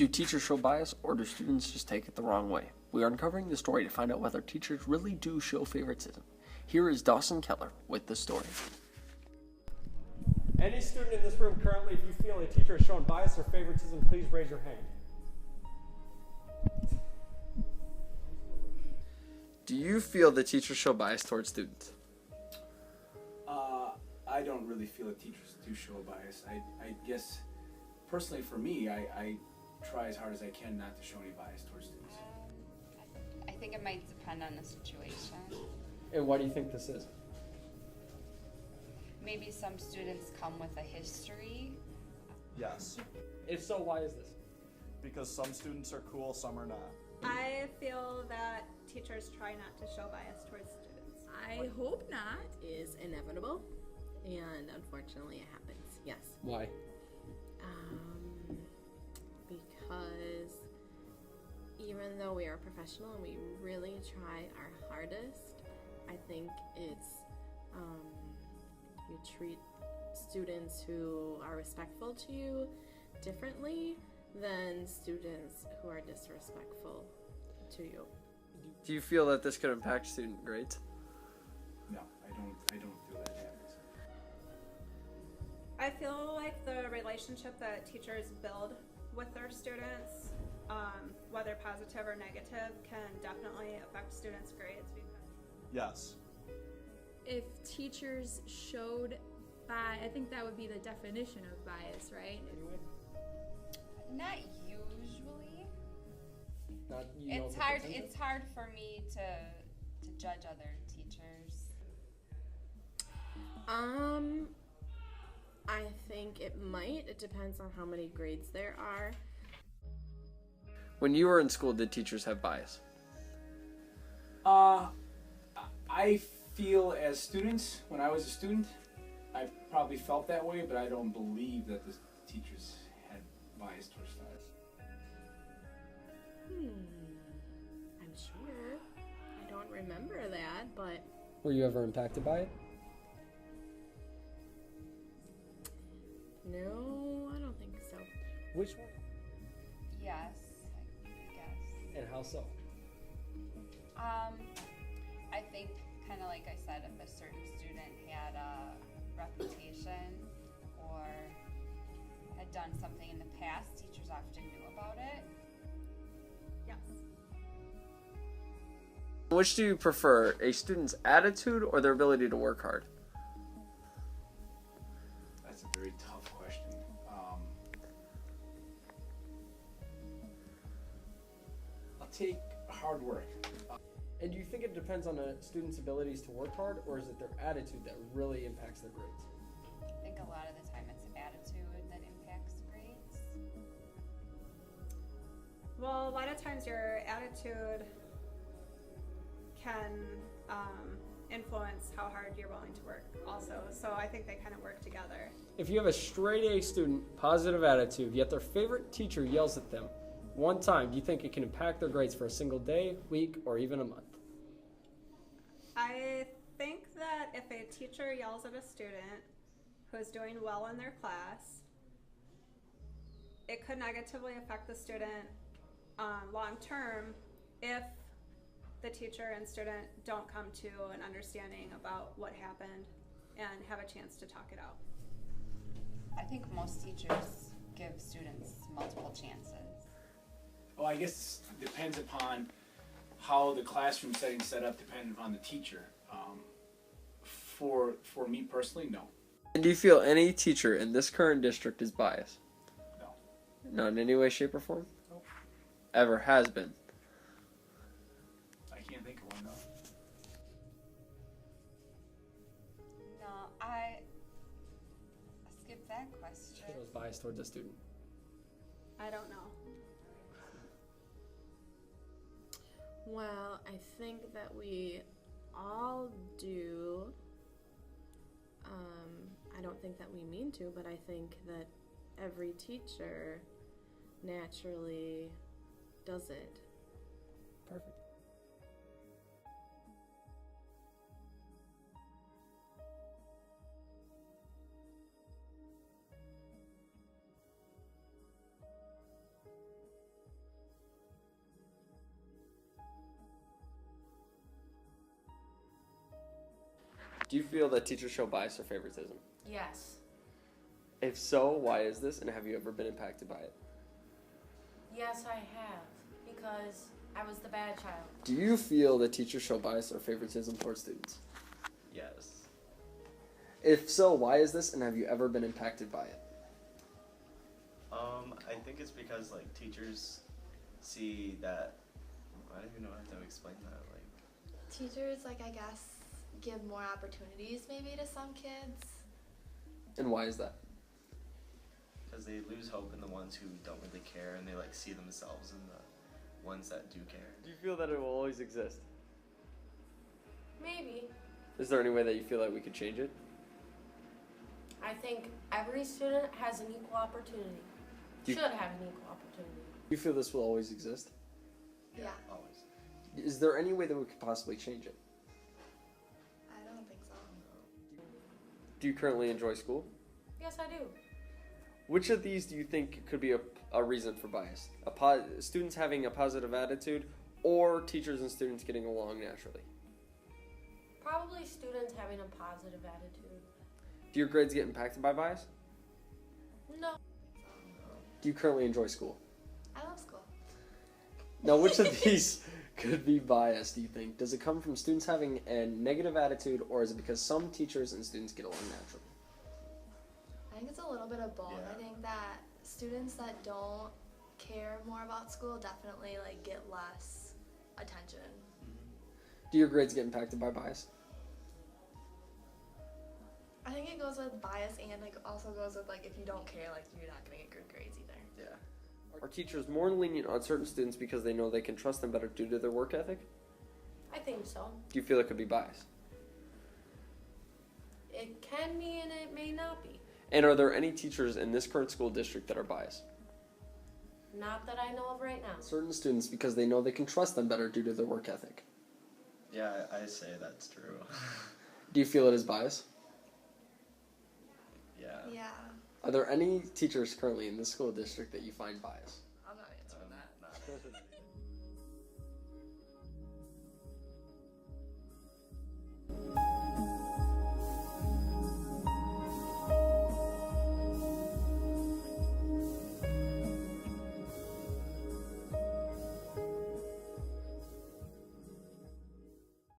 Do teachers show bias, or do students just take it the wrong way? We are uncovering the story to find out whether teachers really do show favoritism. Here is Dawson Keller with the story. Any student in this room currently, if you feel a teacher has shown bias or favoritism, please raise your hand. Do you feel that teachers show bias towards students? I don't really feel that teachers do show bias. I guess, personally for me, I try as hard as I can not to show any bias towards students. I think it might depend on the situation. And why do you think this is? Maybe some students come with a history. Yes, If so, why is this? because some students are cool, some are not. I feel that teachers try not to show bias towards students. I hope not is inevitable, and unfortunately it happens. Yes. Why? Because even though we are professional and we really try our hardest, I think it's you treat students who are respectful to you differently than students who are disrespectful to you. Do you feel that this could impact student grades? No, I don't feel that happens. I feel like the relationship that teachers build with their students, whether positive or negative, can definitely affect students' grades. Yes. If teachers showed bias, I think that would be the definition of bias, right? Not usually. Not, you know, It's the hard. potential? It's hard for me to judge other teachers. I think it might. It depends on how many grades there are. When you were in school, did teachers have bias? I feel as students, when I was a student, I probably felt that way, but I don't believe that the teachers had bias towards us. I'm sure. I don't remember that, but Were you ever impacted by it? no, I don't think so. Which one? Yes, I guess. And how so? I think, kind of like I said, if a certain student had a reputation or had done something in the past, teachers often knew about it. Yes. Which do you prefer, a student's attitude or their ability to work hard? That's a very tough question. I'll take hard work. And do you think it depends on a student's abilities to work hard, or is it their attitude that really impacts their grades? I think a lot of the time it's attitude that impacts grades. Well, a lot of times your attitude can influence how hard you're willing to work also. So I think they kind of work together. If you have a straight A student, positive attitude, yet their favorite teacher yells at them one time, do you think it can impact their grades for a single day, week, or even a month? I think that if a teacher yells at a student who's doing well in their class, it could negatively affect the student long term if the teacher and student don't come to an understanding about what happened and have a chance to talk it out. I think most teachers give students multiple chances. Well, I guess it depends upon how the classroom setting's set up, depending upon the teacher. For me personally, no. And do you feel any teacher in this current district is biased? No. Not in any way, shape, or form? Nope. Ever has been? I can't think of one, no. No, I skipped that question. Shows bias towards a student. I don't know. Well, I think that we all do. I don't think that we mean to, but I think that every teacher naturally does it. Perfect. Do you feel that teachers show bias or favoritism? Yes. If so, why is this, and have you ever been impacted by it? Yes, I have. Because I was the bad child. Do you feel that teachers show bias or favoritism towards students? Yes. If so, why is this, and have you ever been impacted by it? I think it's because like teachers see that. I don't even know how to explain that. Like Teachers, like, I guess, give more opportunities maybe to some kids. And why is that? because they lose hope in the ones who don't really care, and they like see themselves in the ones that do care. Do you feel that it will always exist? Maybe. Is there any way that you feel like we could change it? I think every student has an equal opportunity. Do you- Should have an equal opportunity. Do you feel this will always exist? Yeah. Always. Is there any way that we could possibly change it? I don't think so. Do you currently enjoy school? Yes, I do. Which of these do you think could be a reason for bias? Students having a positive attitude, or teachers and students getting along naturally? Probably students having a positive attitude. Do your grades get impacted by bias? No. Do you currently enjoy school? I love school. Now, which of these could be biased, do you think? Does it come from students having a negative attitude, or is it because some teachers and students get along naturally? I think it's a little bit of both. Yeah. I think that students that don't care more about school definitely like get less attention. Do your grades get impacted by bias? I think it goes with bias and like also goes with like if you don't care, like you're not gonna get good grades either. Yeah. Are teachers more lenient on certain students because they know they can trust them better due to their work ethic? I think so. Do you feel it could be bias? It can be and it may not be. And are there any teachers in this current school district that are biased? Not that I know of right now. Certain students because they know they can trust them better due to their work ethic. Yeah, I say that's true. Do you feel it is bias? Yeah. Yeah. Are there any teachers currently in this school district that you find biased?